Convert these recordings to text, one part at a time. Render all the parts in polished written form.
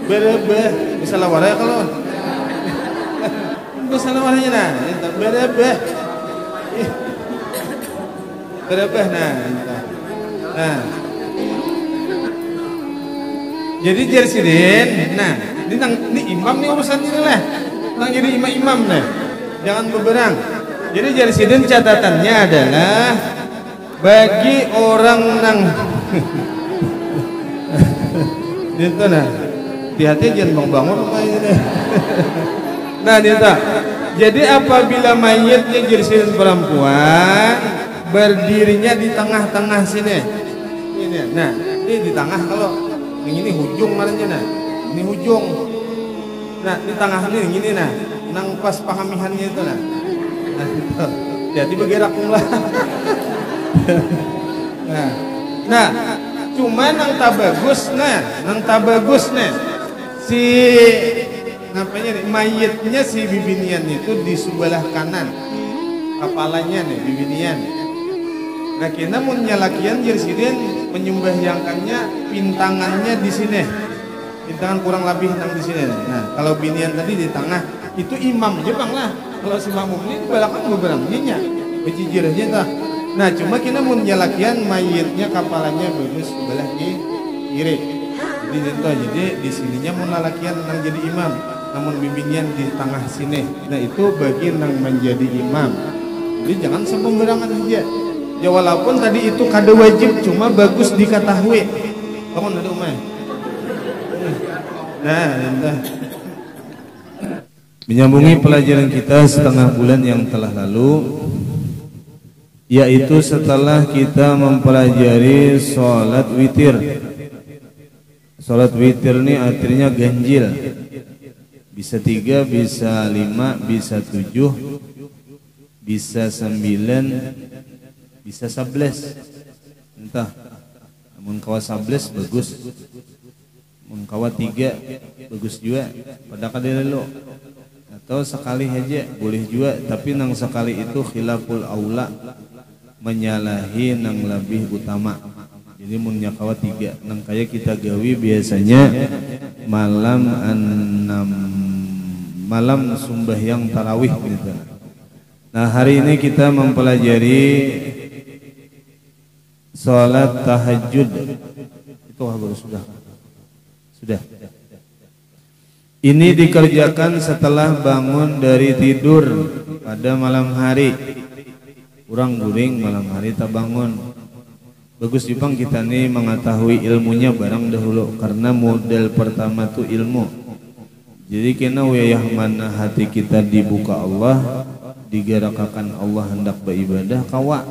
Berebeh bisa lawara ya kalau bisa lawaranya nah berebeh berebeh nah jadi jersidin nah ini imam nih urusan ini lah nang jadi imam nah jangan beberang. Jadi jersidin catatannya adalah bagi orang nang itu nah hati-hati jangan bangun rumahnya. Nah Dita, jadi apabila mayitnya jersidin perempuan berdirinya di tengah-tengah sini ini, nah ini di tengah kalau yang ini hujung marahnya nah ini hujung nah di tengah ini nah nang pas pahamihannya itu nah jadi bergerak lah. Nah cuma nang tak bagus nah si napanya nih mayitnya si bibinian itu di sebelah kanan kepalanya nih bibinian. Nah kita mau nyalakian jersidin menyembahyangkannya pintangannya di sini pintangan kurang lebih nang di sini. Nah kalau binian tadi di tengah itu imam Jepang lah. Kalau si makmum ini di belakang beberapa nyinya bejijir aja tah. Nah cuma kita mau nyalakian mayitnya kepalanya bagus sebelah kiri. Jadi di sininya mau nalakian nang jadi imam, namun bimbingan di tengah sini. Nah itu bagi nang menjadi imam. Jadi jangan sembarangan aja. Ya walaupun tadi itu kada wajib, cuma bagus diketahui. Bangun ada umay. Nah, entah. Menyambungi pelajaran kita setengah bulan yang telah lalu, yaitu setelah kita mempelajari sholat witir. Sholat witir ini artinya ganjil, bisa 3, bisa 5, bisa 7, bisa 9, bisa 11. Entah, namun kawa 11 bagus, namun kawa 3 bagus juga. Pada kadang lo atau sekali aja boleh juga, tapi nang sekali itu khilaful aula, menyalahi nang lebih utama. Jadi munnya kawa 3 nang kaya kita gawi biasanya malam sembahyang tarawih gitu. Nah hari ini kita mempelajari sholat tahajud. Itu baru sudah. Ini dikerjakan setelah bangun dari tidur pada malam hari. Kurang guring malam hari tak bangun. Bagus Jepang kita nih mengetahui ilmunya barang dahulu, karena modal pertama tuh ilmu. Jadi kena wilayah mana hati kita dibuka Allah, digerakkan Allah hendak beribadah kawa.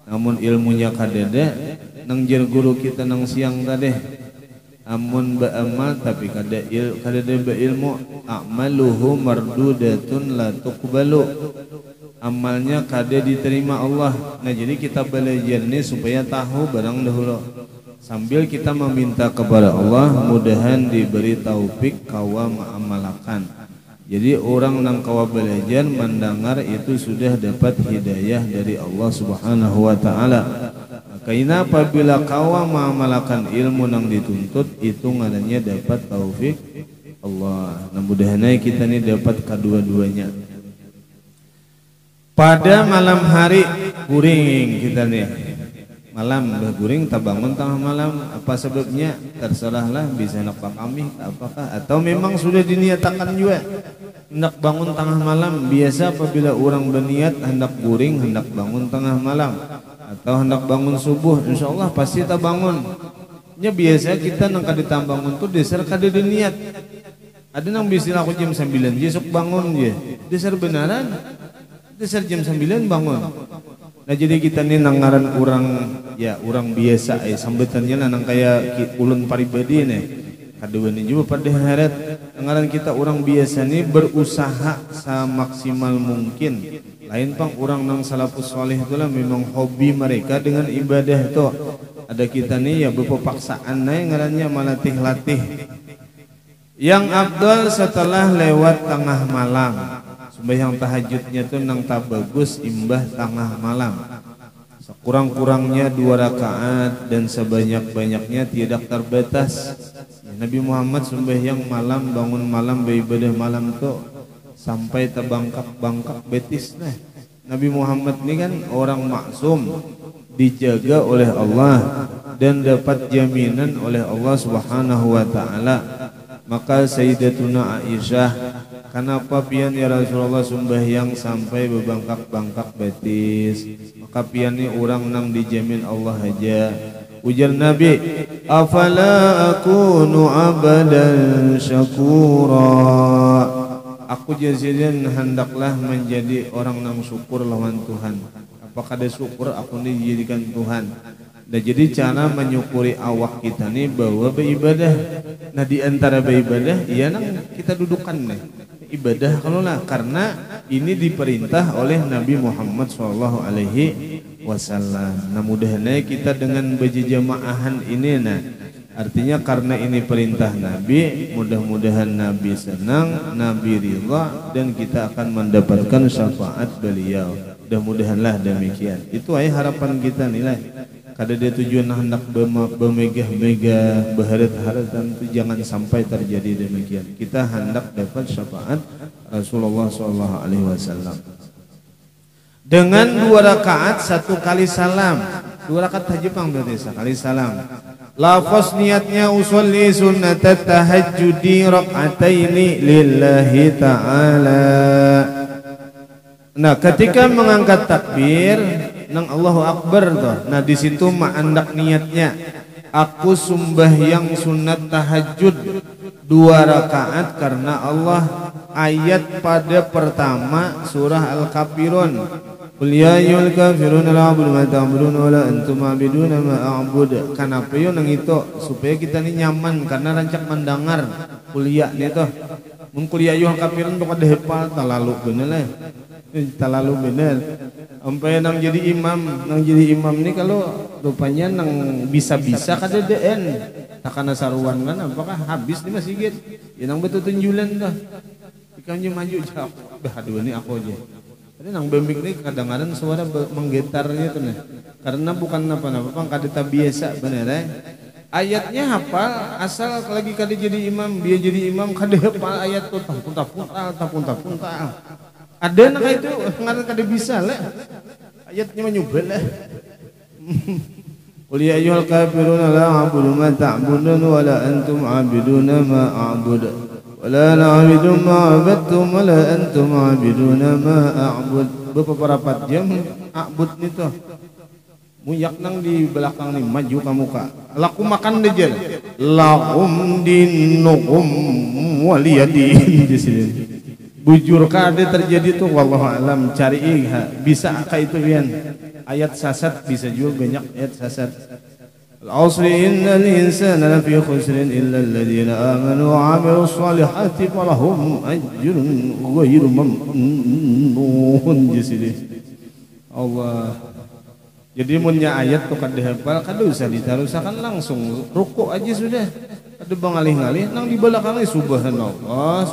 Namun ilmunya kadada, nang jer guru kita nang siang tadi. Amun ba'amal tapi kadada berilmu, a'maluhu mardudatun la tuqbalu. Amalnya kada diterima Allah. Nah jadi kita belajar ini supaya tahu barang dahulu, sambil kita meminta kepada Allah mudahan diberi taufik kawa mengamalkan. Jadi orang nang kawa belajar mendengar itu sudah dapat hidayah dari Allah Subhanahu wa taala. Karena apabila kawa mengamalkan ilmu nang dituntut itu ngadanya dapat taufik Allah. Nah mudahan kita ini dapat kedua-duanya. Pada malam hari guring kita nih, malam guring tak bangun tengah malam, apa sebabnya terserahlah, bisa hendak kami apakah, atau memang sudah diniatakan juga hendak bangun tengah malam. Biasa apabila orang berniat hendak guring, hendak bangun tengah malam atau hendak bangun subuh, insya Allah pasti tak bangun. Ya biasa kita nang kada bangun tuh dasar kada niat. Ada nang bisa aku jam 9 besok bangun je, dasar benaran. Dasar jam 9 bangun. Nah jadi kita nih nangaran orang biasa sambutannya nang kayak ulun paribadi nih. Kadua nih juga pada heret nangaran kita orang biasa nih berusaha semaksimal mungkin. Lain pang orang nang salafus saleh itulah memang hobi mereka dengan ibadah itu. Ada kita nih ya berpaksaan nih ngarannya melatih-latih. Yang afdal setelah lewat tengah malam. Sembahyang tahajudnya tuh nang tak bagus imbah tengah malam. sekurang-kurangnya 2 rakaat dan sebanyak-banyaknya tidak terbatas. Nabi Muhammad sembahyang malam, bangun malam, beribadah malam tuh sampai terbangkak-bangkak betis. Nah, Nabi Muhammad ini kan orang maksum, dijaga oleh Allah dan dapat jaminan oleh Allah Subhanahu wa taala. Maka Sayyidatuna Aisyah, kenapa pian ya Rasulullah sembahyang sampai berbangkak-bangkak betis? Maka pian ini orang nang dijamin Allah aja. Ujar Nabi, afala akunu abadan syakura. Aku jadian hendaklah menjadi orang nang syukur lawan Tuhan. Apakah ada syukur aku ini dijadikan Tuhan. Nah, jadi cara menyukuri awak kita nih bahwa beribadah. Nah, di antara beribadah iya nang kita dudukan nih ibadah kalau lah, karena ini diperintah oleh Nabi Muhammad SAW. Nah, mudah-mudahan kita dengan berjamaahan ini, nah artinya karena ini perintah Nabi, mudah-mudahan Nabi senang, Nabi ridha, dan kita akan mendapatkan syafaat beliau. Mudah-mudahanlah demikian. Itu harapan kita nilai. Kada dia tujuan hendak bermegah-megah, berharap-harap, tentu jangan sampai terjadi demikian. Kita hendak dapat syafaat Rasulullah SAW. Dengan 2 rakaat 1 kali salam. 2 rakaat haji pang berarti sekali salam. Lafaz niatnya usolli sunnatat tahajjudi rak'ataini lillahi ta'ala. Nah, ketika mengangkat takbir nang Allahu Akbar tuh. Nah, di situ ma'andak niatnya aku sembahyang sunat tahajud 2 rakaat karena Allah. Ayat pada pertama surah Al-Kafirun. Qul ya ayyuhal kafirun la a'budu ma ta'budun wa la antum a'buduna ma a'bud. Kenapa yo nang itu? Supaya kita ini nyaman karena rancak mendengar kuliah nih tuh. Mun qul ya ayyuhal kafirun tuh kada hafal terlalu bener lah. Terlalu bener. Sampai nang jadi imam nih kalau rupanya nang bisa-bisa kada deen. Takana saruan kan apakah habis di masjid? Ya nang betul tunjulan dah. Ikannya maju jauh. Aduh ini aku aja. Tapi nang bembik nih kadang-kadang suara menggetarnya tuh nih. Karena bukan apa-apa, kada biasa bener Ayatnya hafal, asal lagi kada jadi imam, dia jadi imam kada hafal ayat tuh tapun-tapun. Ada nak itu ngarang kada bisa lah. Ayatnya menyubel lah. Qul ya ayyuhal kafirun la a'budu ma ta'budun wa la antum 'abiduna ma a'budu wa la na'budu ma 'abadtum wa la antum 'abiduna ma a'bud. Beberapa jam a'bud itu. Muyak nang di belakang nih maju kamu kak. Laku makan deh. Lahum dinuhum waliyadin di sini. Bujur kade terjadi tuh wallahu alam, cari bisa kayak itu pian. Ayat sasat bisa juga banyak ayat sasat. Al-'asri innal insana lafi khusrin illa alladhina amanu wa 'amilus solihati falahum ajrun ghairu mamnun di sini. Allah. Jadi munnya ayat tuh kada hafal kada usah ditarusakan langsung rukuk aja sudah. Kada bangalih-ngalih nang di belakangnya subhanallah.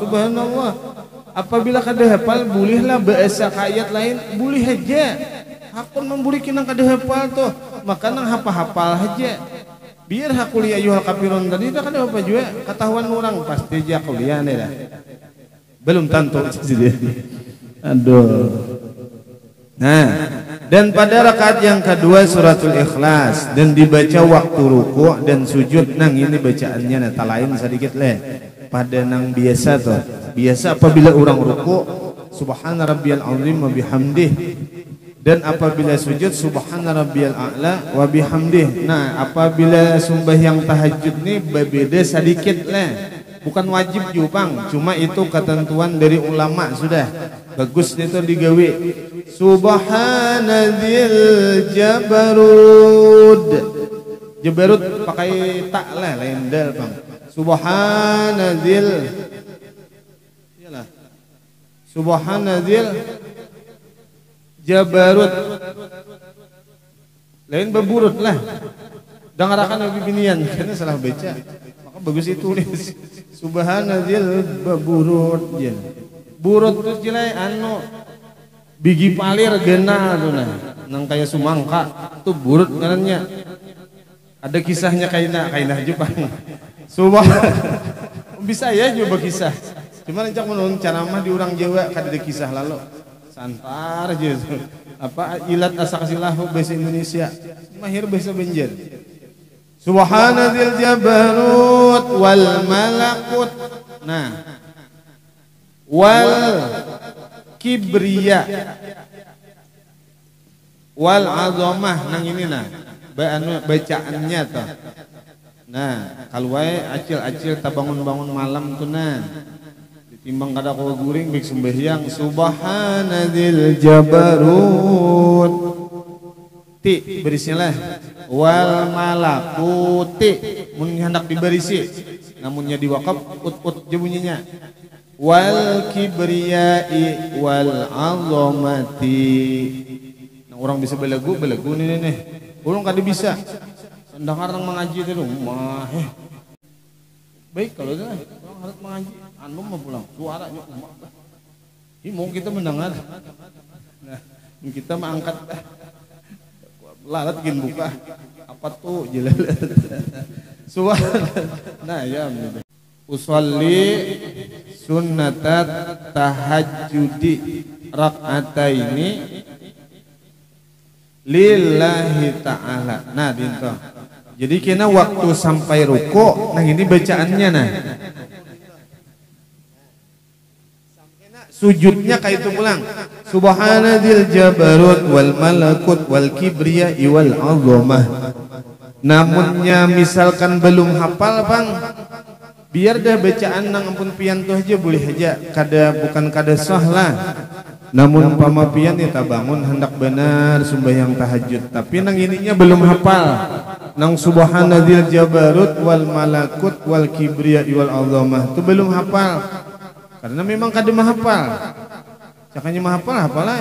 Apabila kada hafal bolehlah bahasa ayat lain, boleh aja. Hakun membuli kinang kada hafal tuh, maka nang hafal aja. Biar hakuliah ayyuhal kafirun tadi dah kada apa juga ketahuan orang pasti aja kuliah nih dah. Belum tentu. Aduh. Nah, dan pada rakaat yang kedua suratul Ikhlas dan dibaca waktu ruku' dan sujud. Nang ini bacaannya nata lain sedikit leh. Pada nang biasa tuh. Biasa apabila orang ruku' subhana rabbiyal azim wa bihamdih, dan apabila sujud subhana rabbiyal a'la wa bihamdih. Nah, apabila sembahyang tahajud nih berbeda sedikit lah. Bukan wajib juga, cuma itu ketentuan dari ulama sudah. Bagus itu digawe. Subhanadzil jabarud. Jabarud pakai tak lah lain dal bang. Subhanadzil. Iyalah. Subhanadzil jabarut. Lain berburut lah. Dengarakan lebih binian karena salah baca. Maka bagus itu nih. Subhanadzil berburut ya. Burut terus jelai anu bigi palir gena tuh nah. nang kayak sumangka tuh burut ngarannya. Ada kisahnya kainah Jepang. Subah bisa ya coba kisah. Cuma rencak menurun ceramah di orang Jawa kada ada kisah lalu. Santar aja. Apa ilat asa kasilahu bahasa Indonesia. Mahir bahasa Benjer. Subhanadzil jabarut wal malakut. Nah, wal kibriya wal azamah nang ini nah bacaannya toh. Nah, kalau wae acil-acil tabangun-bangun malam tuh nah ditimbang kada kau guring bik sembahyang subhanadzil jabarut ti berisilah wal malakuti mun hendak diberisi namunnya diwakaf ut je bunyinya wal kibriyai wal azamati. Nah, orang bisa belegu nih orang kada bisa dengar orang mengaji di rumah baik kalau dah orang harus mengaji anu mah pulang suaranya umat mau kita mendengar. Nah kita mah angkat lalat gin buka apa tuh jelalat suara. Nah ya usolli sunnatat tahajjudi rak'ataini lillahi ta'ala. Nah dinto jadi kena waktu sampai ruku nah ini bacaannya nah sujudnya kayak itu pulang subhanadzil jabarut wal malakut wal kibriya wal azamah. Namunnya misalkan belum hafal bang biar dah bacaan nang ampun pian tuh aja boleh aja bukan kada sah lah. Namun umpama pian ya bangun hendak benar sembahyang tahajud tapi nang ininya belum hafal nang subhanadzil jabarut wal malakut wal kibriya wal azamah itu belum hafal karena memang kada mahafal. Cakanya mahafal apalah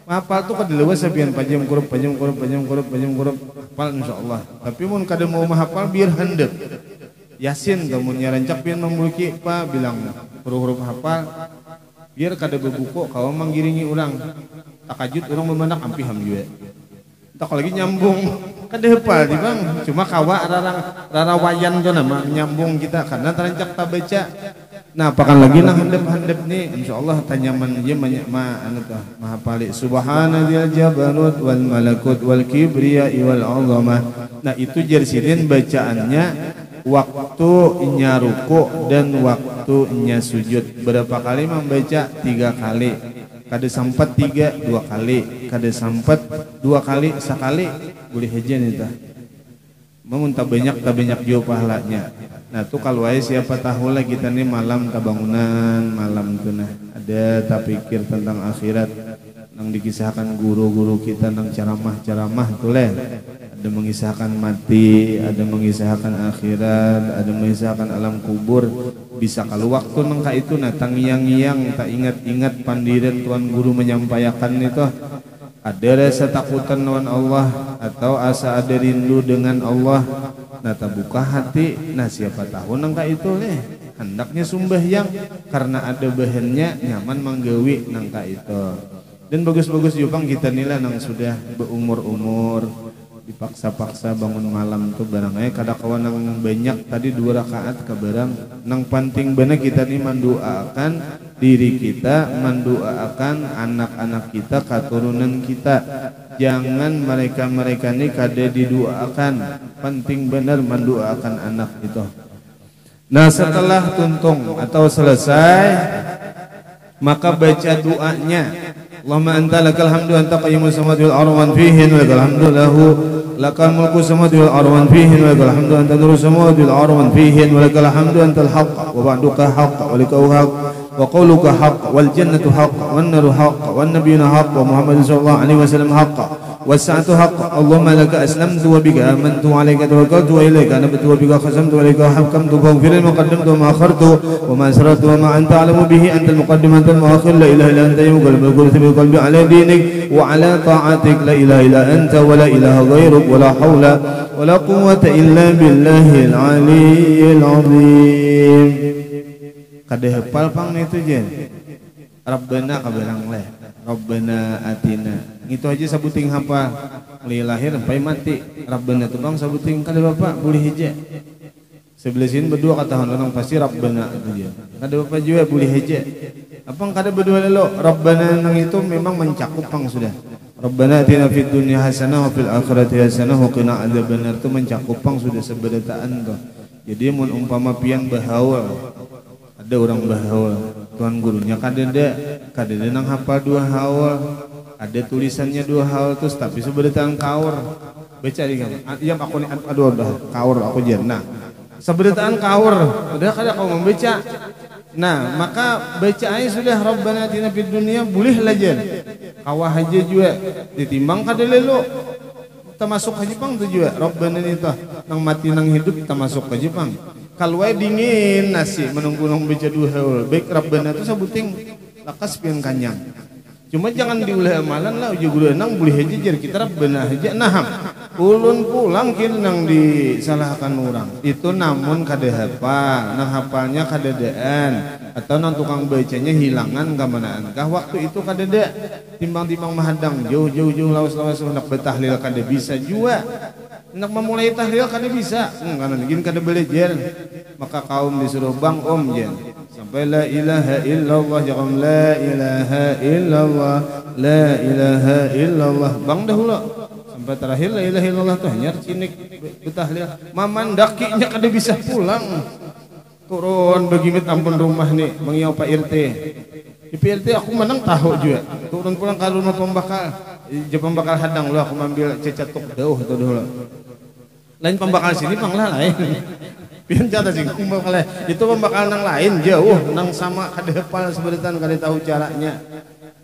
mahafal tuh kada leuweus sapian pajam kurup hafal insyaallah. Tapi mun kada mau mahafal biar handap Yasin mun nyarancak pian memulki pak bilang huruf-huruf hafal biar kada bebuku kawan manggiringi orang takajud orang memendak ampiham juga tak lagi nyambung kada hafal di bang cuma kawa rara wayan tuh nama nyambung kita karena terancak tak baca. Nah apakan lagi nang handap nih insyaallah tanyaman je banyak anu tah mahapali subhanadzil jabarut wal malakut wal kibriya wal azamah. Nah itu jersidin bacaannya waktu nya ruku dan waktu nya sujud. Berapa kali membaca? 3 kali. Kada sampat 3 2 kali, kada sampat 2 kali sekali boleh aja nih tah. Mun tak banyak jauh pahalanya. Nah tuh kalau siapa tahu lah kita nih malam tabangunan malam tuh nah ada tak pikir tentang akhirat nang dikisahkan guru-guru kita nang ceramah tuh leh. Ada mengisahkan mati, ada mengisahkan akhirat, ada mengisahkan alam kubur. Bisa kalau waktu nangka itu natang yang tak ingat pandiran tuan guru menyampaikan itu ada rasa takutan lawan Allah atau asa ada rindu dengan Allah. Nah buka hati. Nah siapa tahu nangka itu leh hendaknya sembahyang karena ada bahannya nyaman manggawi nangka itu. Dan bagus-bagus juga kita nilai nang sudah berumur dipaksa-paksa bangun malam tuh barangnya kada kawan nang banyak tadi 2 rakaat ke barang nang penting bener kita nih mendoakan diri kita, mendoakan anak-anak kita, keturunan kita. Jangan mereka nih kada didoakan. Penting bener mendoakan anak itu. Nah setelah tuntung atau selesai maka baca doanya. Allahumma anta lakal hamdu anta qayyimus samawati wal ardi wa fihi wa lakal hamdu lahu lakal mulku samawati wal ardi wa fihi wa lakal hamdu anta nuru samawati wal ardi wa fihi wa lakal hamdu antal haqq wa ba'duka haqq wa likau haqq wa qawluka haqq wal jannatu haqq wan naru haqq wan nabiyyuna haqq wa muhammadin sallallahu alaihi wasallam haqq was-sa'atu haqq. Allahumma laka aslamtu wa bika amantu wa alayka tawakkaltu wa ilayka anabtu wa bika khasamtu wa ilayka hakamtu faghfir li ma qaddamtu wa ma akhartu wa ma asrartu wa ma anta a'lamu bihi antal muqaddim antal muakhir la ilaha illa anta yawmal qiyamah qalbi ala dinik wa ala ta'atik la ilaha illa anta wa la ilaha ghairuk wa la hawla wa la quwwata illa billahil aliyyil azim. Kada hafal pang itu je Rabbana kabarang leh Rabbana atina Itu aja sabuting hafal. Mulai lahir sampai mati. Rabbana itu bang sabuting kada bapak boleh hija. Sebelasin berdua kata orang pasti Rabbana itu dia. Kada bapak juga boleh hija. Apang kada berdua lelo. Rabbana nang itu memang mencakup pang sudah. Rabbana atina fid dunya hasanah wa fil akhirati hasanah wa qina adzabannar itu mencakup pang sudah seberataan tuh. Jadi mun umpama pian bahawa ada orang bahawa tuan gurunya kadeda nang hafal 2 haul. Ada tulisannya 2 hal terus tapi seberataan kaur baca di kan yang aku aduh kaur aku jerna seberataan kaur udah kada kau membaca. Nah maka baca aja sudah Rabbana atina fid dunya boleh lajar kawah aja juga ditimbang kada lelo termasuk haji pang tu juga Rabbana itu nang mati nang hidup termasuk haji pang kalau dingin nasi menunggu nang baca 2 haul baik Rabbana itu sabuting lakas pian kanyang. Cuma jangan diulah amalan lah uji guru enang boleh aja jar kita Rabbana aja naham ulun pulang kin nang disalahkan orang itu namun kada hafal nang hafalnya kadadaan atau nang tukang bacanya hilangan kamanaan kah waktu itu kadada timbang-timbang mahadang jauh-jauh lawas-lawas hendak bertahlil kada bisa juga hendak memulai tahlil kada bisa karena gini kada belajar maka kaum disuruh bang om jen sampai la ilaha illallah jangan la ilaha illallah la ilaha illallah bang dahulu sampai terakhir la ilaha illallah tuh hanya cinik betahlil mamandakinya kada bisa pulang turun begimit ampun rumah nih mengiau Pak RT di PRT aku menang tahu juga turun pulang ke rumah pembakal di pembakal hadang lu aku ambil cecatuk dauh itu dulu lain pembakal sini panglah lain pian jata sih pembakal itu pembakal nang lain jauh nang sama kada hafal seberitan kada tahu caranya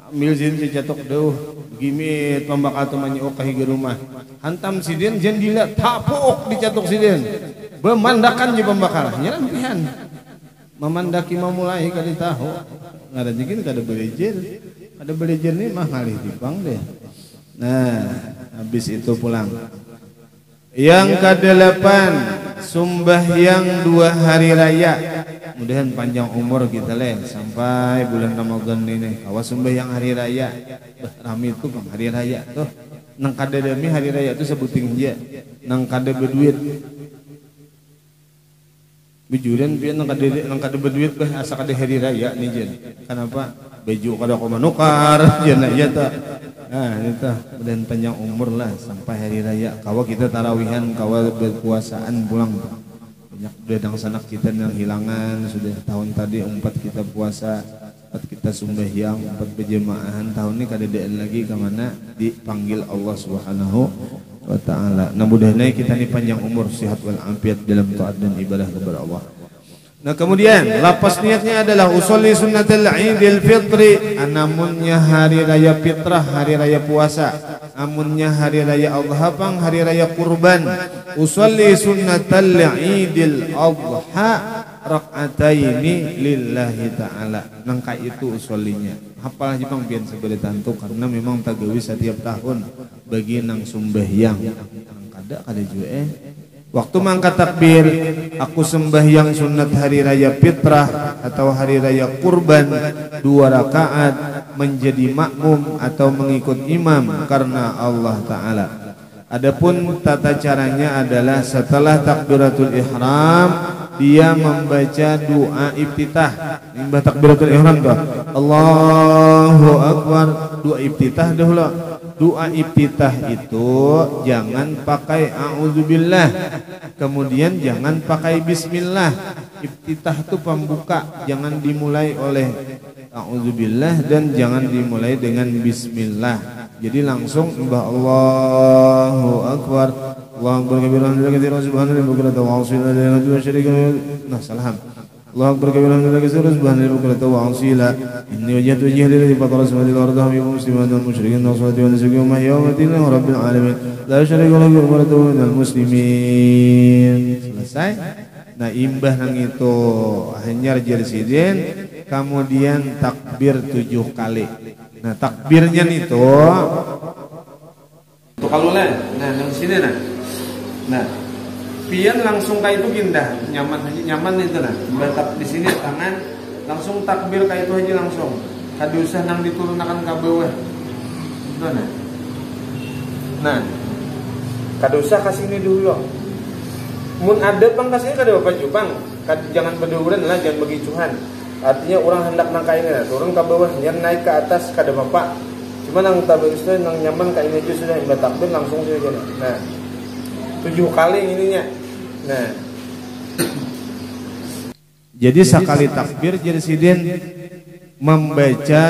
ambil sini cecatuk dauh gimit pembakal tuh manyi okah ke rumah hantam sidin jen dila tapuk dicatuk sidin bemandakan je pembakal nyaran pian memandaki memulai kada tahu ngada jikin kada belajar nih mah ngalih dipang deh. Nah habis itu pulang yang ke-8 sembahyang 2 hari raya mudahan panjang umur kita leh sampai bulan Ramadan ini awas sembahyang hari raya rame itu bang hari raya tuh nang kada demi hari raya itu sebuting aja nang kada berduit bijuran pian nang kada berduit bah asa kada hari raya nih jen kenapa baju kada kau manukar jen aja ta nah itu dan panjang umur lah sampai hari raya kawa kita tarawihan kawa berpuasaan pulang banyak bedang sanak kita yang hilangan sudah tahun tadi 4 kita puasa 4 kita sembahyang 4 berjemaahan tahun ini kadadaan lagi kemana dipanggil Allah Subhanahu wa ta'ala. Nah mudah-mudahan kita ini panjang umur sehat walafiat dalam taat dan ibadah kepada Allah. Nah kemudian lapas niatnya adalah usolli sunnatul idil fitri anamunnya hari raya fitrah hari raya puasa amunnya hari raya adha pang hari raya kurban usolli sunnatul idil adha rakaataini lillahi ta'ala nangka itu usollinya hafal aja pang pian sebagai tantu karena memang tagawi setiap tahun bagi nang sembahyang nang kada juga waktu mangkat takbir aku sembahyang sunat hari raya fitrah atau hari raya kurban 2 rakaat menjadi makmum atau mengikut imam karena Allah Ta'ala. Adapun tata caranya adalah setelah takbiratul ihram dia membaca doa iftitah. Imbah takbiratul ihram tuh Allahu Akbar doa iftitah dahulu. Doa iftitah itu jangan pakai a'udzubillah kemudian jangan pakai bismillah. Iftitah itu pembuka jangan dimulai oleh a'udzubillah dan jangan dimulai dengan bismillah jadi langsung imbah Allahu Akbar Allahu Akbar kabiran subhanallahi bukratan wa asila la syarika nah salam Allahu Akbar kabiran subhanallahi bukratan wa asila inni wajhatu wajhiya lillazi fatara samawati wal ardi hanifan musliman wal musyrikin wa salatu wa nusuki wa mahya wa mamati lillahi rabbil alamin la syarika lahu wa la minal muslimin. Selesai. Nah imbah nang itu hanyar jersidin kemudian takbir 7 kali. Nah takbirnya itu untuk kalulan nah nang sini nah pian langsung kayak itu gindah nyaman itu nah batap di sini tangan langsung takbir kayak itu aja langsung kada usah nang diturunkan ke bawah itu nah Nah, kada usah kasih ini dulu. Mun ada pang kasihnya kada apa jupang. Jangan berduren lah, jangan begicuhan. Artinya orang hendak nang kainnya, turun ke bawah, yang naik ke atas kada apa. Cuma nang tabir itu nang nyaman kainnya aja sudah imba takbir langsung saja. Nah, 7 kali ininya. Nah, jadi sekali takbir jadi sidin membaca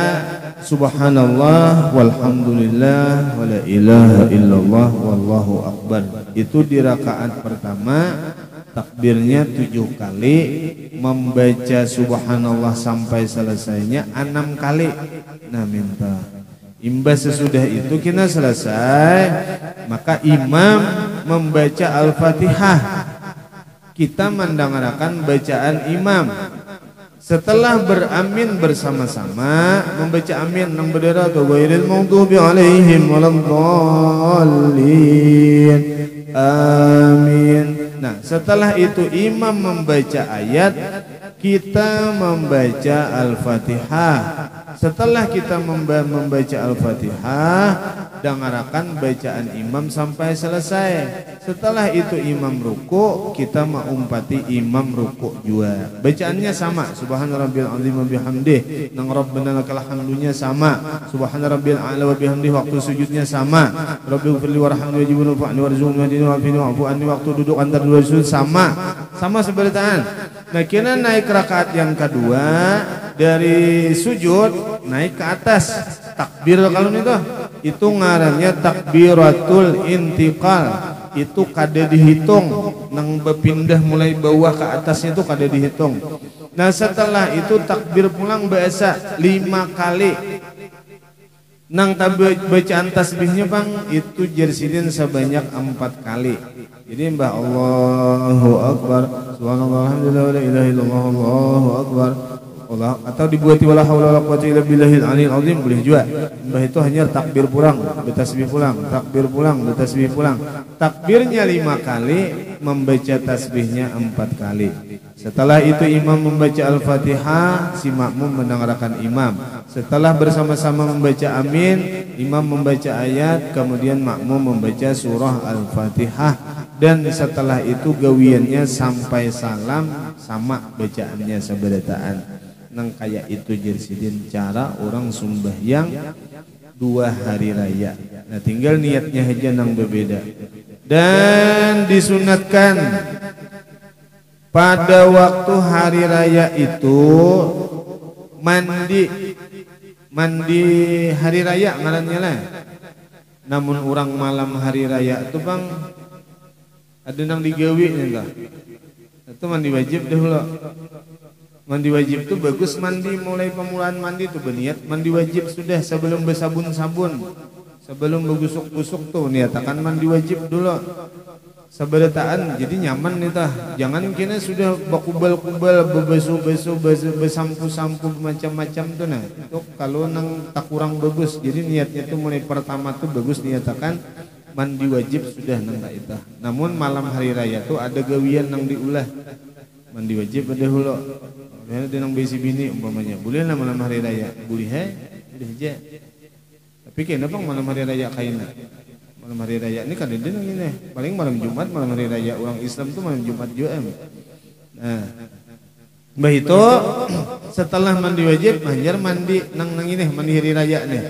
subhanallah walhamdulillah wala ilaha illallah wallahu akbar. Itu di rakaat pertama takbirnya 7 kali, membaca subhanallah sampai selesainya 6 kali. Nah, minta imbas sesudah itu kita selesai, maka imam membaca Al-Fatihah, kita mendengarkan bacaan imam. Setelah beramin bersama-sama, membaca amin nang bendera tu ghairil maghdubi alaihim waladdallin. Amin. Nah, setelah itu imam membaca ayat, kita membaca Al-Fatihah. Setelah kita membaca Al-Fatihah, dengarkan bacaan imam sampai selesai. Setelah itu imam ruku, kita mengumpati imam ruku juga. Bacaannya sama, subhana rabbiyal azim wa bihamdih. Nang rabbana lakal hamdunya sama, subhana rabbiyal a'la wa bihamdih. Waktu sujudnya sama, rabbighfirli warhamni wajibni wa'fini warzuqni wahdini wa'afini wa'fu anni. Waktu duduk antar dua sujud sama seberitaan. Nah, kita naik rakaat yang kedua, dari sujud naik ke atas, takbir kalau itu ngarannya takbiratul intiqal. Itu kada dihitung, nang berpindah mulai bawah ke atasnya itu kada dihitung. Nah, setelah itu takbir pulang biasa 5 kali. Nang bacaan tasbihnya bang itu jersidin sebanyak 4 kali. Jadi mbah Allahu Akbar, subhanallah, alhamdulillah, la ilaha illallah, Allahu Akbar. Allah, atau dibuati wala haula wala quwwata illa billahil aliyil azim boleh juga. Mbah itu hanya takbir pulang, bertasbih pulang, takbir pulang, bertasbih pulang. Takbirnya 5 kali, membaca tasbihnya 4 kali. Setelah itu imam membaca Al-Fatihah, si makmum mendengarkan imam. Setelah bersama-sama membaca amin, imam membaca ayat, kemudian makmum membaca surah Al-Fatihah. Dan setelah itu gawiannya sampai salam sama bacaannya seberataan. Nang kayak itu jersidin cara orang sembahyang 2 hari raya. Nah, tinggal niatnya aja nang berbeda. Dan disunatkan pada waktu hari raya itu mandi hari raya ngarannya lah. Namun orang malam hari raya itu bang ada nang digawi nih. Itu mandi wajib dahulu. Mandi wajib itu bagus, mandi mulai pemulaan mandi tuh berniat mandi wajib sudah sebelum bersabun-sabun, sebelum begusuk-busuk tuh niatakan mandi wajib dulu. Seberataan jadi nyaman nih tah. Jangan kena sudah bakubal-kubal bebesu-besu besampu-sampu macam-macam tuh nah. Itu kalau nang tak kurang bagus. Jadi niatnya tuh mulai pertama tuh bagus niatakan mandi wajib sudah nang tak itah. Namun malam hari raya tuh ada gawian nang diulah. Mandi wajib ada hulu. Ada nang besi bini umpamanya. Boleh lah malam hari raya. Boleh boleh aja. Tapi kenapa malam hari raya kaina? Malam hari raya ini kan ada nang ini. Paling malam Jumat, malam hari raya orang Islam tuh malam Jumat juga. Nah, mbah itu setelah mandi wajib, manjar mandi nang ini mandi hari raya nih.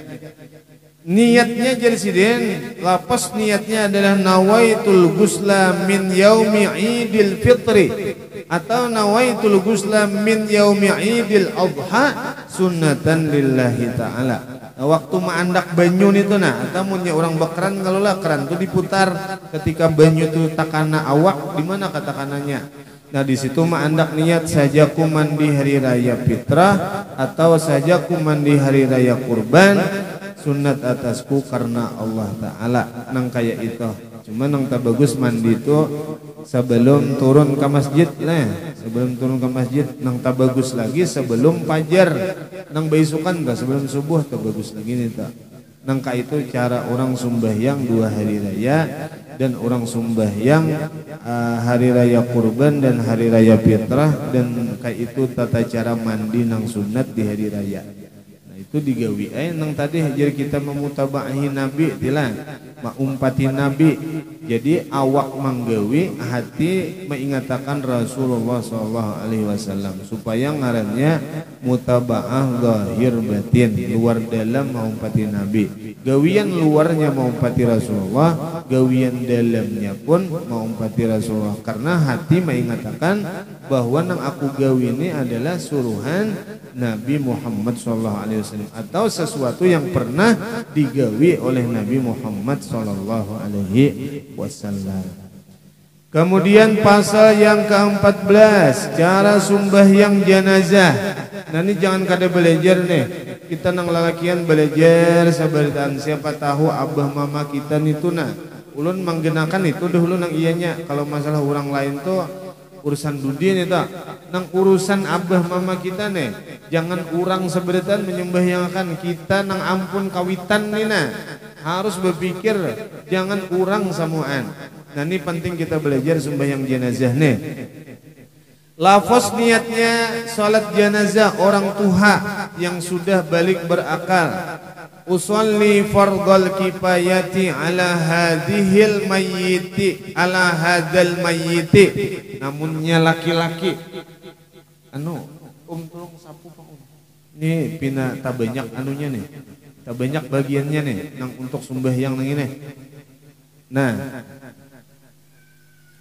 Niatnya jadi sidin, lapas niatnya adalah nawaitul ghusla min yaumi idil fitri atau nawaitul ghusla min yaumi idil adha sunnatan lillahi ta'ala. Nah, waktu maandak banyu itu nah, atau munnya orang bekeran kalau lah keran itu diputar ketika banyu itu takana awak di mana katakanannya. Nah, di situ maandak niat sajaku mandi hari raya fitrah atau sajaku mandi hari raya kurban. Sunat atasku karena Allah Ta'ala. Nang kayak itu. Cuma nang tak bagus mandi itu sebelum turun ke masjid lah. Sebelum turun ke masjid nang tak bagus lagi sebelum fajar. Nang beisukan tak sebelum subuh tak bagus lagi nih tak. Nang kayak itu cara orang sembahyang 2 hari raya dan orang sembahyang hari raya kurban dan hari raya fitrah, dan kayak itu tata cara mandi nang sunat di hari raya. Itu itu digawi nang tadi jadi kita memutabahi nabi tilah umpati nabi. Jadi awak manggawi, hati mengingatakan Rasulullah SAW supaya ngarannya mutabaah zahir batin, luar dalam maumpati nabi. Gawian luarnya maumpati Rasulullah, gawian dalamnya pun maumpati Rasulullah, karena hati mengingatakan bahwa nang aku gawi ini adalah suruhan Nabi Muhammad SAW atau sesuatu yang pernah digawi oleh Nabi Muhammad SAW. Kemudian pasal yang ke-14, cara sembahyang jenazah. Nah ini jangan kada belajar nih. Kita nang lalakian belajar sabaritaan, siapa tahu abah mama kita nitu nah. Ulun manggenakan itu dahulu nang iyanya. Kalau masalah orang lain tuh urusan dunia nih tak. Nang urusan abah mama kita nih. Jangan kurang sabaritaan menyembahyangkan kita nang ampun kawitan nih nah. Harus berpikir jangan kurang samuan. Nah ini penting kita belajar sembahyang jenazah nih. Lafaz niatnya salat jenazah orang tua yang sudah balik berakal. Usolli fardal kifayati ala hadhil mayyiti ala hadzal mayyiti. Namunnya laki-laki. Tolong sapu Pak. Nih pina tak banyak anunya nih. Tak banyak bagiannya nih nang untuk sembahyang nang ini. Nah,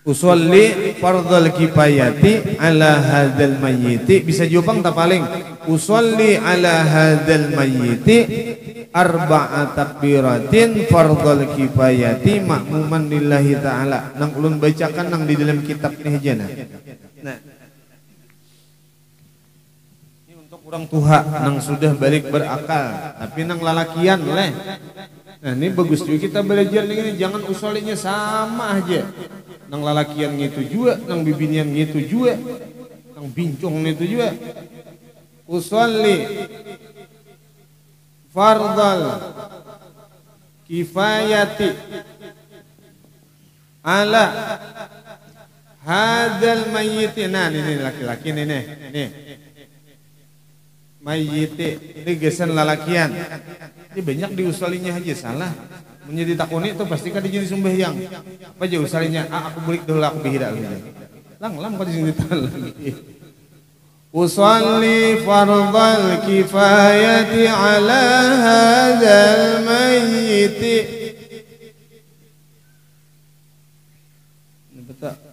usolli fardhal kifayati ala hadzal mayyiti, bisa jawabang tak paling usolli ala hadzal mayyiti arba'a takbiratin fardhal kifayati ma'muman lillahi ta'ala. Nang ulun bacakan nang di dalam kitab nih aja nah. Orang tua nang sudah balik berakal tapi nang lalakian leh. Nah ini bagus juga kita belajar ini, jangan usolinya sama aja. Nang lalakian gitu juga, nang bibinian gitu juga, nang bincong itu juga. Usolli fardal kifayati ala hadzal mayyiti. Nah ini laki-laki nih. Mayyiti ini gesan lalakian. Ini banyak diusalinya aja salah. Menjadi takuni itu pasti kan jadi sembahyang. Apa aja usalinya? Aku balik dulu aku bihira lagi. Lang kau di sini lagi. Usolli fardal kifayati ala hadzal mayyiti.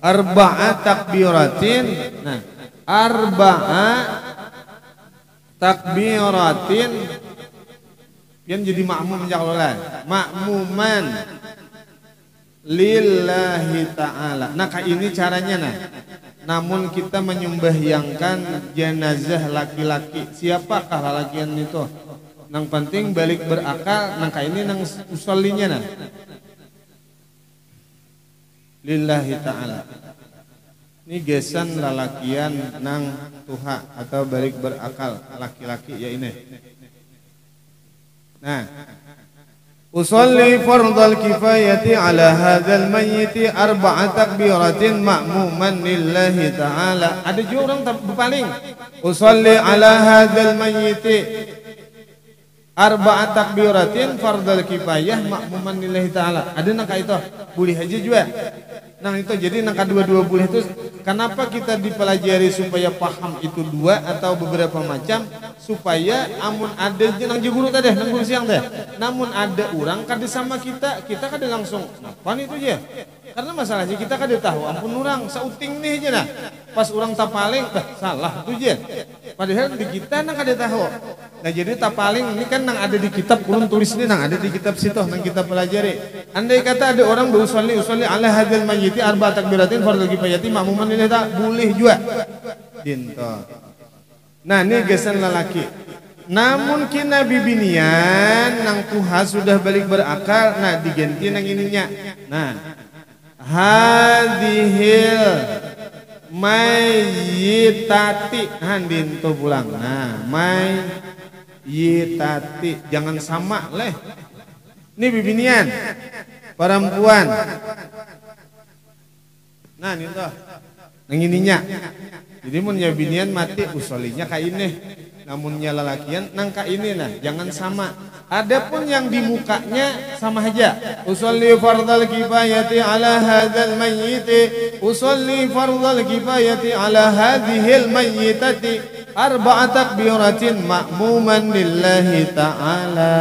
Arba'a takbiratin. Nah, arba'a takbiratin yang jadi makmum jalolan, makmuman lillahi ta'ala. Nah ini caranya nah. Namun kita menyembahyangkan jenazah laki-laki. Siapakah lalakian itu? Nang penting balik berakal. Nang ini nang usollinya nah. Lillahi ta'ala. Ini gesan lalakian nang tuha atau balik berakal laki-laki ya ini. Nah, usolli fardal kifayati ala hadzal mayyiti arba'a takbiratin ma'muman lillahi ta'ala. Ada juga orang berpaling. Usolli ala hadzal mayyiti arba'a takbiratin fardal kifayah ma'muman lillahi ta'ala. Ada nang itu? Boleh aja juga. Nah itu jadi nang kedua-dua boleh itu. Kenapa kita dipelajari supaya paham itu dua atau beberapa macam, supaya amun ada jenang guru tadi nang guru siang teh. Namun ada orang kada sama kita kada langsung apa itu ya. Karena masalahnya kita kada tahu ampun orang sauting nih aja nah. Pas orang tapaling salah itu je. Padahal di kita nang kada tahu. Nah jadi tapaling ini kan nang ada di kitab ulun tulis ini nang ada di kitab situ nang kita pelajari. Andai kata ada orang berusolli ala hadzal mayyiti arba takbiratin fardhu kifayati ma'muman lillahi ta'ala, boleh juga. Dinto. Nah ini gesan lelaki. Namun kina bibinian nang tuha sudah balik berakal, nah diganti nang ininya. Nah hadhil mayyitati handin to pulang. Nah mayyitati jangan sama leh. Ini bibinian perempuan. Nah ini tuh nang ininya. Jadi mun ya binian mati usolinya kayak ini. namunnya lalakian nangka ini nah jangan sama. Adapun yang di mukanya sama aja. Usolli fardal kifayati ala hadzal mayyiti, usolli fardal kifayati ala hadhil mayyitati arba'a takbiratin ma'muman lillahi ta'ala.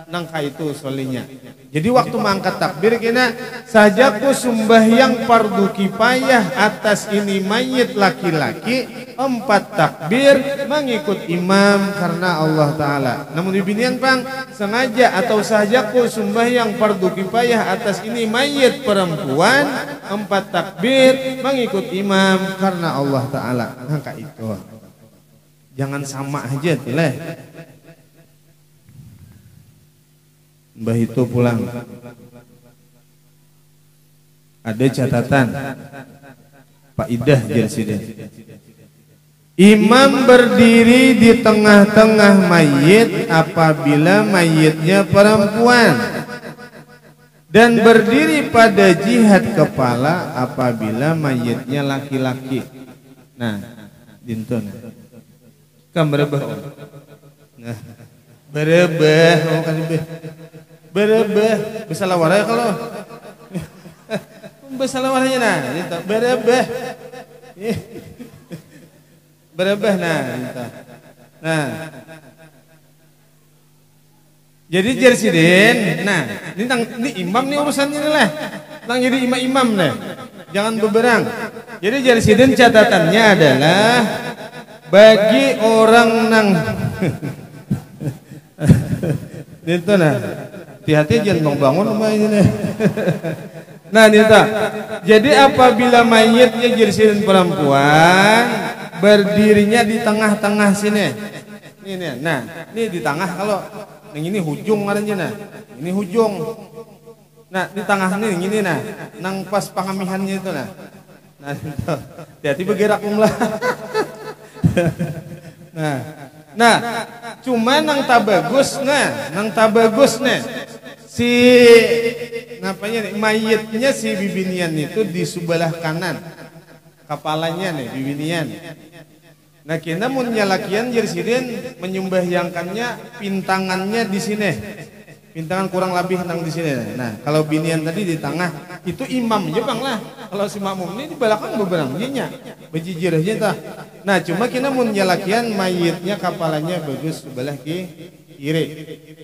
Nangka itu solinya. Jadi waktu mengangkat takbir kena sajaku sembahyang fardu kifayah atas ini mayit laki-laki 4 takbir mengikut imam karena Allah Ta'ala. Namun dibinian pang sengaja atau sajaku sembahyang fardu kifayah atas ini mayit perempuan 4 takbir mengikut imam karena Allah Ta'ala. Nangka itu. Jangan sama aja tuh leh. Mbah itu pulang. Ada catatan Pak Idah Jersiden. Imam berdiri di tengah-tengah mayit apabila mayitnya perempuan, dan berdiri pada jihad kepala apabila mayitnya laki-laki. Nah, dintun. Kam berebah. Nah, berebah, oh kan berebah, bisa lawarai kalau bisa lawarnya nah, gitu. Berebah nah, gitu. Nah, jadi Jersiden, nah ini imam nih urusannya lah, nang jadi imam nih, jangan beberang. Jadi Jersiden catatannya adalah bagi orang nang itu nah. Hati-hati jangan bangun rumah ini nih. Nah Nita, jadi apabila mayitnya Jersiden perempuan berdirinya di tengah-tengah sini. Ini, nah ini di tengah kalau yang ini hujung adanya nah, ini hujung. Nah di tengah ini nah, nang pas pangamihannya itu nah. Nah hati-hati bergerak umlah. Nah, cuma nang tabagus nih. Si napanya nih, mayitnya si bibinian itu di sebelah kanan. Kepalanya nih bibinian. Nah, kita mun nyalakian Jersiden menyembahyangkannya pintangannya di sini. Pintangan kurang lebih nang di sini. Nah, kalau binian tadi di tengah, itu imamnya bang lah. Kalau si makmum ini di belakang beberang nya, bejijirahnya tah. Nah, cuma kita mun nyalakian mayitnya kepalanya bagus sebelah kiri.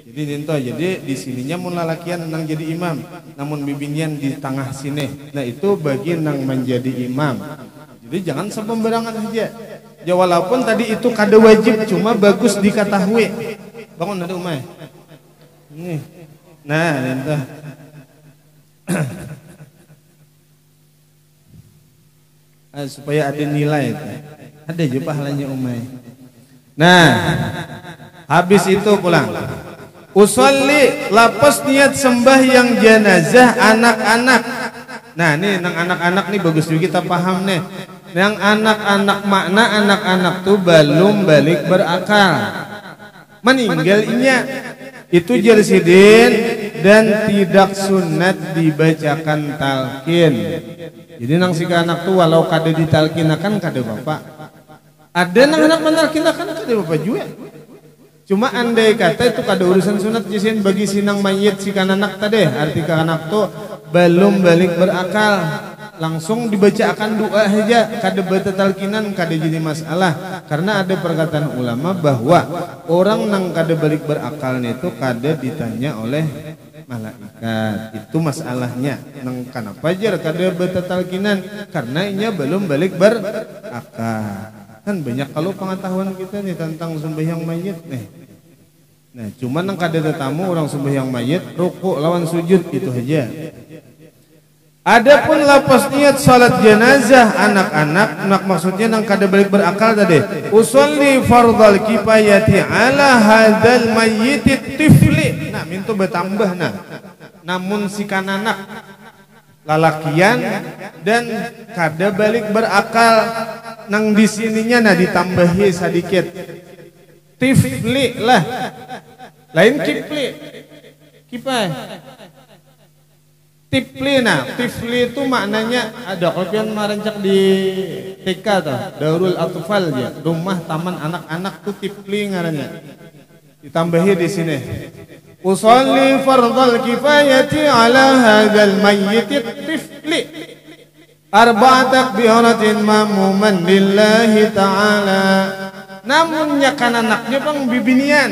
Jadi ninto, jadi di sininya mun lalakian nang jadi imam, namun bibinian di tengah sini. Nah, itu bagi nang menjadi imam. Jadi jangan sembarangan aja. Ya walaupun tadi itu kada wajib, cuma bagus diketahui. Bangun ada umay. Nih. Nah, ninto. Supaya ada nilai, ada aja pahalanya umay. Nah, habis itu pulang. Usolli lapas niat sembahyang jenazah anak-anak. Nah, nih nang anak-anak nih bagus juga kita paham nih. Yang anak-anak makna anak-anak tuh belum balik berakal. Meninggalnya itu Jersiden dan tidak sunat dibacakan talqin. Jadi nang si anak tuh walau kada ditalkinakan kada bapak. Ada nang anak mentalkinakan kada bapak juga. Cuma andai kata itu kada urusan sunat jisin bagi sinang mayit si anak tadi. Arti anak tuh belum balik berakal. Langsung dibacakan doa aja, kada baca talkinan kada jadi masalah. Karena ada perkataan ulama bahwa orang nang kada balik berakal itu kada ditanya oleh malaikat. Itu masalahnya. Nang kenapa jar kada baca talkinan? Karena inya belum balik berakal. Kan banyak kalau pengetahuan kita nih tentang sembahyang mayit nih. Nah, cuman nang kada tetamu orang sembahyang mayit, rukuk lawan sujud itu aja. Adapun lapas niat salat jenazah anak-anak, nak maksudnya nang kada balik berakal tadi. Usolli fardal kifayati ala hadzal mayyit tifli. Nah, mintu bertambah nah. Namun si kananak lalakian dan kada balik berakal nang di sininya nah ditambahi sedikit. Tifli lah. Lain kipli. Kipai. Tiflina, tifli itu maknanya ada kalau pian marancak di TK tuh, Darul Atfal ya, rumah taman anak-anak tuh tifli ngarannya. Ditambahi di sini. Usolli fardal kifayati ala hadzal mayyit tifli. Arba' takbiratin mamuman lillahi ta'ala. Namun nyakan anaknya pang bibinian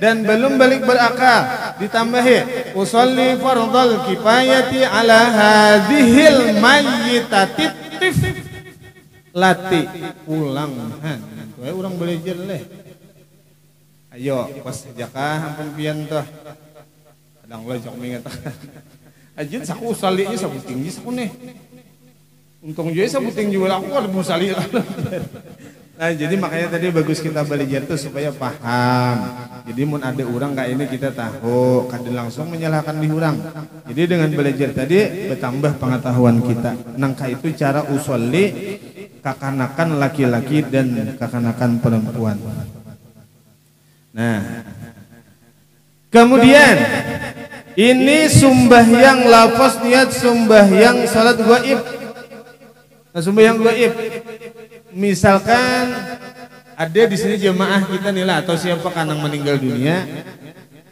dan belum balik berakal, ditambahi usolli fardal kifayati ala hadhil mayyitati tif lati pulang han we urang belajar leh ayo pas jakah ampun pian teh kadang lojok mingat ajin saku usalinya sabuting geus saku nih untung juga sabuting juga aku kada usali. Nah, jadi makanya tadi bagus kita belajar tuh supaya paham. Jadi mun ada orang kayak ini kita tahu, kada langsung menyalahkan di orang. Jadi dengan belajar tadi bertambah pengetahuan kita. Nangka itu cara usolli kakanakan laki-laki dan kakanakan perempuan. Nah, kemudian ini sumbahyang lafaz niat sumbahyang salat gaib. Nah, sumbahyang gaib. Misalkan ada di sini jemaah kita nila atau siapa kan yang meninggal dunia,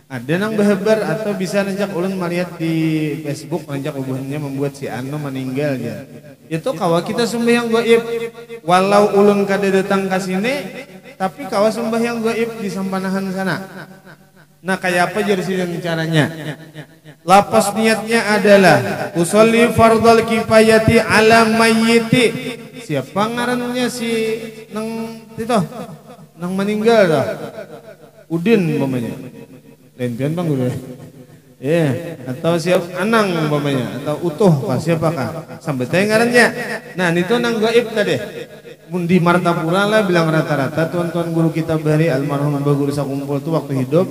ada nang behebar atau bisa nanjak ulun melihat di Facebook nanjak hubungannya membuat si Ano meninggal ya. Itu kawa kita sembahyang gaib. Walau ulun kada datang ke sini, tapi kawa sembahyang gaib di sampanahan sana. Nah, kayak apa jadi sini caranya? Lapas niatnya adalah usolli fardal kifayati ala mayyiti. Siapa ngarannya si nang itu nang meninggal dah Udin umpamanya Lempian bang udah atau siapa Anang umpamanya atau Utuh kah siapakah sampai teh ngarannya. Nah itu nang gaib tadi mun di Martapura lah bilang rata-rata tuan-tuan guru kita bari almarhum Mbah Guru sakumpul tuh waktu hidup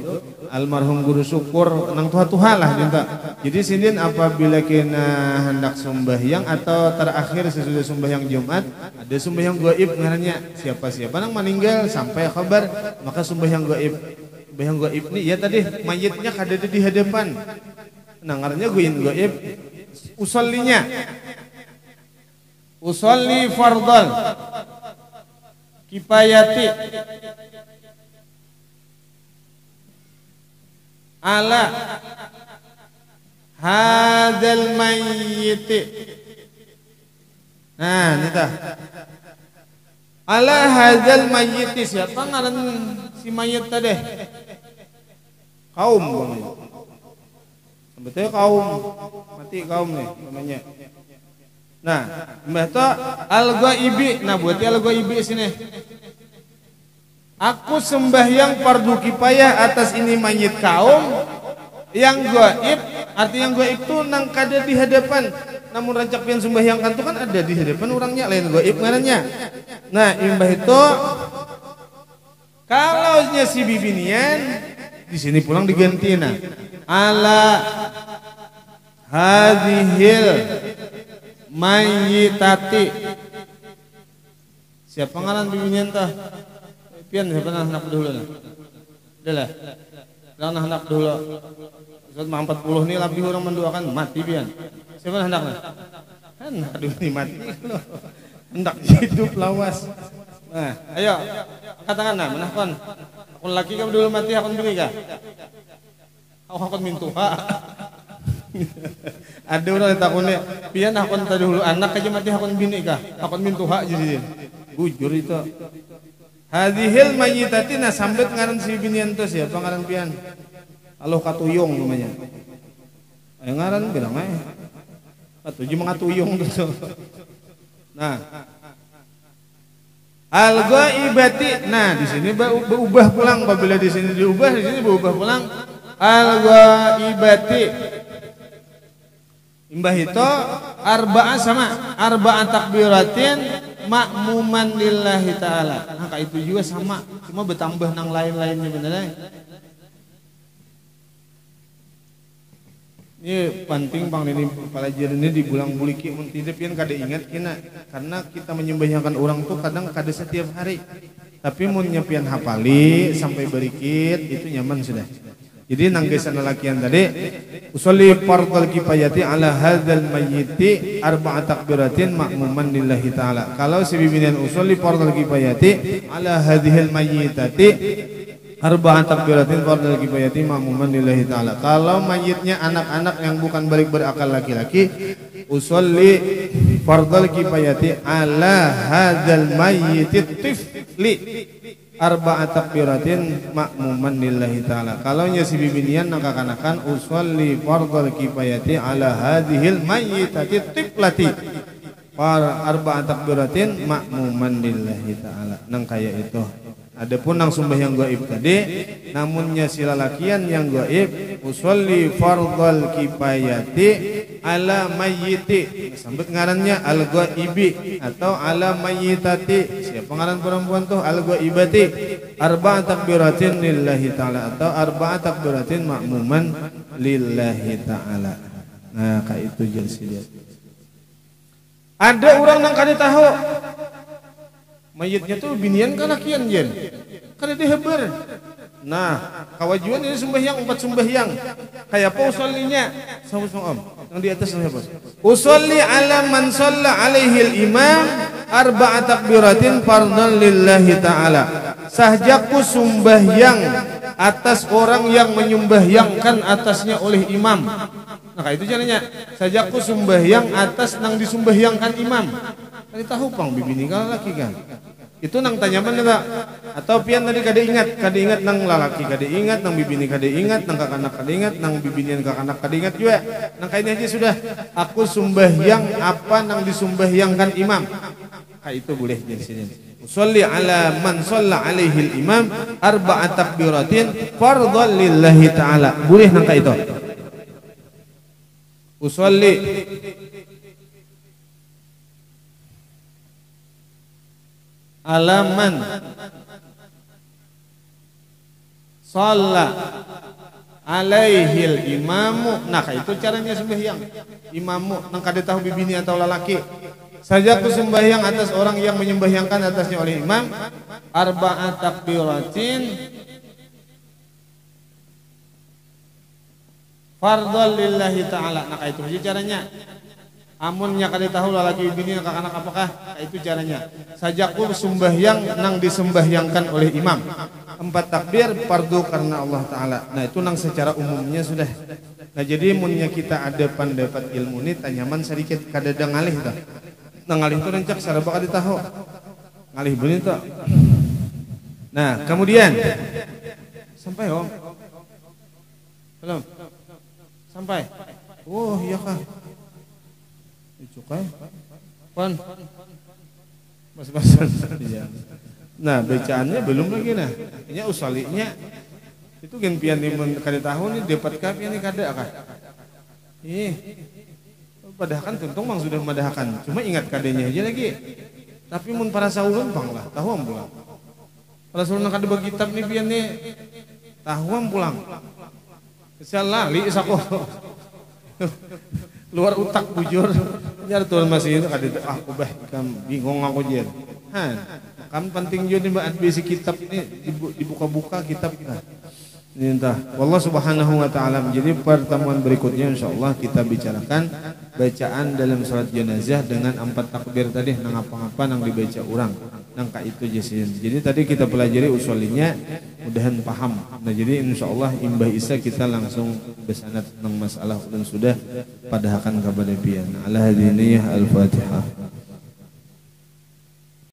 almarhum Guru Syukur nang tuha-tuha lah minta. Jadi sinin apabila kena hendak sembahyang atau terakhir sesudah sembahyang Jumat ada sembahyang gaib ngarannya siapa-siapa nang meninggal sampai kabar maka sembahyang gaib. Sembahyang gaib nih ya tadi mayitnya kada di hadapan. Nah ngarannya gaib usollinya usolli fardal kifayati ala hadzal mayyiti. Nah nita ala hadzal mayyiti siapa ngaran si mayit tadi kaum namanya sebetulnya kaum mati kaum nih namanya. Nah mbah to al-ghaibi. Nah buat al-ghaibi sini aku sembahyang fardu kifayah atas ini mayit kaum yang gaib. Artinya yang gaib itu nang kada di hadapan. Namun rancak pian sembahyang kan itu kan ada di hadapan orangnya lain gaib ngarannya. Nah imbah itu kalau si bibinian di sini pulang diganti nah ala hadhil mayyitati. Siapa ngaran bibinian tah? Pian siapa anak dulu nah. Adalah. Lang anak dulu. Saat 40 nih lebih orang mendoakan mati pian. Siapa hendaknya? Kan aduh ini mati. Hendak hidup lawas. Nah, ayo katakan nah menahkon. Aku laki kamu dulu mati akon bini kah? Aku akon mintuha. Ada orang yang takutnya pian akon tadi dulu anak aja mati akon bini kah? Akon mintuha jadi. Bujur itu. Hadhil mayyitatina sambet ngaran si binian tuh siapa ngaran pian? Aloh katuyung namanya. Ayo ngaran bilang aja. Katuju mengatuyung tuh. Nah, al-ghaibati. Nah, di sini berubah pulang. Apabila di sini diubah, di sini berubah pulang. Al-ghaibati. Imbah itu arba'ah sama arba'ah takbiratin makmuman lillahi ta'ala. Nah itu juga sama, cuma bertambah nang lain-lainnya beneran. Ini penting bang ini pelajaran ini di bulan buliki mun tidak pian kada ingat kina karena kita menyembahyangkan orang tuh kadang kada setiap hari. Tapi mun nyepian hafali sampai berikit itu nyaman sudah. Jadi nanggesan lalakian tadi usolli fardhal kifayati ala hadzal mayyiti arba'a takbiratin ma'muman lillahi ta'ala. Kalau si bibinian usolli fardhal kifayati ala hadzal mayyitati arba'a takbiratin fardhal kifayati ma'muman lillahi ta'ala. Kalau mayitnya anak-anak yang bukan balik berakal laki-laki, usolli fardhal kifayati ala hadzal mayyiti tifli arba'a takbiratin ma'muman lillahi ta'ala. Kalau nya si bibinian nakakanakan usolli fardhal kifayati ala hadhil mayyitati tiflati arba'a takbiratin ma'muman lillahi ta'ala. Nang kaya itu. Adapun nang sembahyang gaib tadi, namunnya si lalakian yang gaib usolli fardhal kifayati ala mayyiti, sambut ngarannya al ghaibi atau ala mayyitati. Siapa ngaran perempuan tuh? Al ghaibati. Arba'a takbiratin lillahi ta'ala atau arba'a takbiratin ma'muman lillahi ta'ala. Nah, kayak itu jelas dia. Ada orang nang kada tahu mayitnya tuh binian kan lakian jen. Kada diheber. Nah, kawajuan ini sembahyang 4 sembahyang. Kayak apa usollinya? Sama-sama Om. Yang di atas apa? Usolli ala man shalla alaihi al-imam arba'a takbiratin fardhan lillahi ta'ala. Sahjaku sembahyang atas orang yang menyembahyangkan atasnya oleh imam. Nah, itu caranya. Sahjaku sembahyang atas nang disumbahyangkan imam. Kali tahu pang bibini kalau laki kan. Itu nang tanyaman enggak? Atau pian tadi kada ingat nang lalaki kada ingat, nang bibini kada ingat, nang kakanak kada ingat, nang bibinian kakanak kada ingat juga. Nang kainnya aja sudah. Aku sembahyang apa nang disumbahyangkan imam. Kayak itu boleh di sini. Usolli ala man shalla alaihi al-imam arba'a takbiratin fardhan lillahi ta'ala. Boleh nang kayak itu. Usolli alaman shalla alaihil imamu. Nah itu caranya sembahyang imamu nang kada tahu bibini atau lalaki. Saja ku sembahyang atas orang yang menyembahyangkan atasnya oleh imam arba'at takbiratin fardhal lillahi ta'ala. Nah itu aja caranya. Amunnya kada tahu lalaki bini anak apakah itu caranya. Sajaku sembahyang nang disembahyangkan oleh imam 4 takbir fardu karena Allah Ta'ala. Nah itu nang secara umumnya sudah. Nah jadi munnya kita ada pendapat ilmu ini tanyaman sedikit kada ada ngalih dah. Nang ngalih itu rencak saraba kada tahu. Ngalih benih tak. Nah kemudian sampai Om. Belum. Sampai. Oh iya kah. Cukai, pan, mas-masan. Nah bacaannya belum lagi nah. Ini usalinya itu gen pian di kada tahun ini dapat kah pian ini kada kah? Padahal tentu mang sudah madahkan. Cuma ingat kadenya aja lagi. Tapi mun para saulun pang lah, tahuam pulang. Para saulun kada bagi kitab nih pian nih tahuam pulang. Insyaallah li isako. Luar utak bujur nyar tuan masih itu kada aku bah kam bingung aku jen kan penting juga nih basic kitab ini dibuka-buka kitab kita ini entah wallah subhanahu wa ta'ala. Jadi pertemuan berikutnya insyaallah kita bicarakan bacaan dalam salat jenazah dengan 4 takbir tadi nang apa-apa nang dibaca orang nang ka itu jasin. Jadi tadi kita pelajari usulinya mudahan paham. Nah jadi insyaallah imbah isa kita langsung besanad nang masalah dan sudah padahakan kepada pian. Ala hadiniyah al-Fatihah.